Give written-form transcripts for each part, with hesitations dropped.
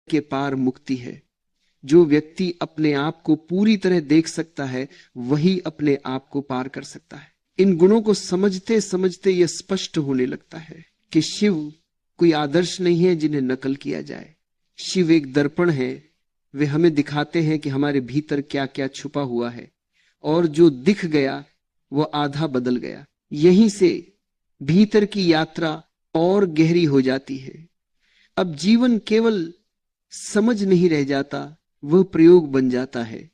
के पार मुक्ति है। जो व्यक्ति अपने आप को पूरी तरह देख सकता है वही अपने आप को पार कर सकता है। इन गुणों को समझते समझते यह स्पष्ट होने लगता है कि शिव कोई आदर्श नहीं है जिन्हें नकल किया जाए। शिव एक दर्पण है। वे हमें दिखाते हैं कि हमारे भीतर क्या क्या छुपा हुआ है, और जो दिख गया वो आधा बदल गया। यहीं से भीतर की यात्रा और गहरी हो जाती है। अब जीवन केवल समझ नहीं रह जाता, वह प्रयोग बन जाता है।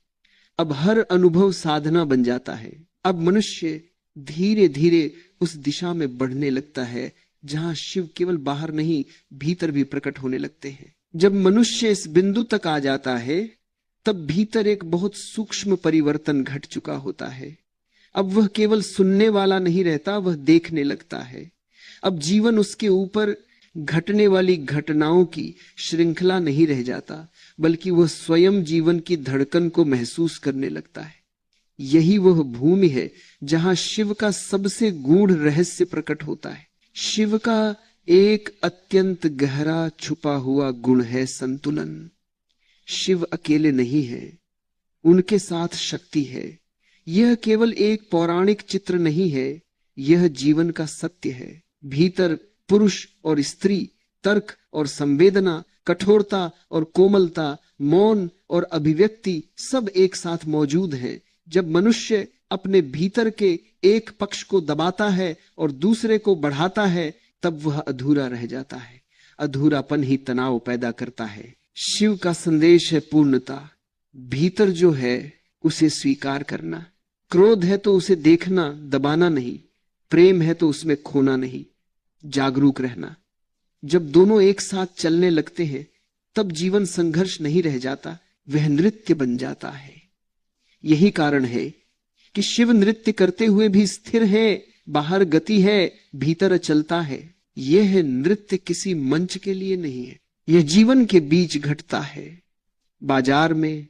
अब हर अनुभव साधना बन जाता है। अब मनुष्य धीरे धीरे उस दिशा में बढ़ने लगता है जहां शिव केवल बाहर नहीं भीतर भी प्रकट होने लगते हैं। जब मनुष्य इस बिंदु तक आ जाता है तब भीतर एक बहुत सूक्ष्म परिवर्तन घट चुका होता है। अब वह केवल सुनने वाला नहीं रहता, वह देखने लगता है। अब जीवन उसके ऊपर घटने वाली घटनाओं की श्रृंखला नहीं रह जाता, बल्कि वह स्वयं जीवन की धड़कन को महसूस करने लगता है। यही वह भूमि है जहां शिव का सबसे गूढ़ रहस्य प्रकट होता है। शिव का एक अत्यंत गहरा छुपा हुआ गुण है संतुलन। शिव अकेले नहीं है, उनके साथ शक्ति है। यह केवल एक पौराणिक चित्र नहीं है, यह जीवन का सत्य है। भीतर पुरुष और स्त्री, तर्क और संवेदना, कठोरता और कोमलता, मौन और अभिव्यक्ति सब एक साथ मौजूद हैं। जब मनुष्य अपने भीतर के एक पक्ष को दबाता है और दूसरे को बढ़ाता है तब वह अधूरा रह जाता है। अधूरापन ही तनाव पैदा करता है। शिव का संदेश है पूर्णता। भीतर जो है उसे स्वीकार करना। क्रोध है तो उसे देखना, दबाना नहीं। प्रेम है तो उसमें खोना नहीं, जागरूक रहना। जब दोनों एक साथ चलने लगते हैं तब जीवन संघर्ष नहीं रह जाता, वह नृत्य बन जाता है। यही कारण है कि शिव नृत्य करते हुए भी स्थिर है। बाहर गति है, भीतर चलता है। यह नृत्य किसी मंच के लिए नहीं है, यह जीवन के बीच घटता है। बाजार में,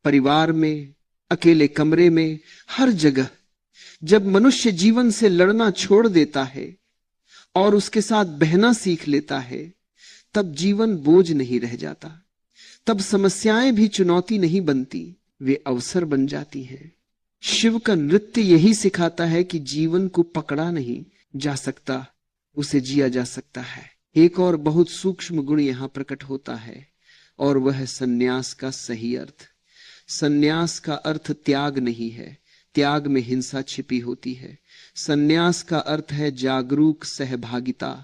परिवार में, अकेले कमरे में, हर जगह। जब मनुष्य जीवन से लड़ना छोड़ देता है और उसके साथ बहना सीख लेता है तब जीवन बोझ नहीं रह जाता। तब समस्याएं भी चुनौती नहीं बनती, वे अवसर बन जाती हैं। शिव का नृत्य यही सिखाता है कि जीवन को पकड़ा नहीं जा सकता, उसे जिया जा सकता है। एक और बहुत सूक्ष्म गुण यहां प्रकट होता है और वह है संन्यास का सही अर्थ। संन्यास का अर्थ त्याग नहीं है, त्याग में हिंसा छिपी होती है। संन्यास का अर्थ है जागरूक सहभागिता।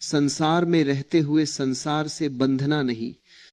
संसार में रहते हुए संसार से बंधना नहीं,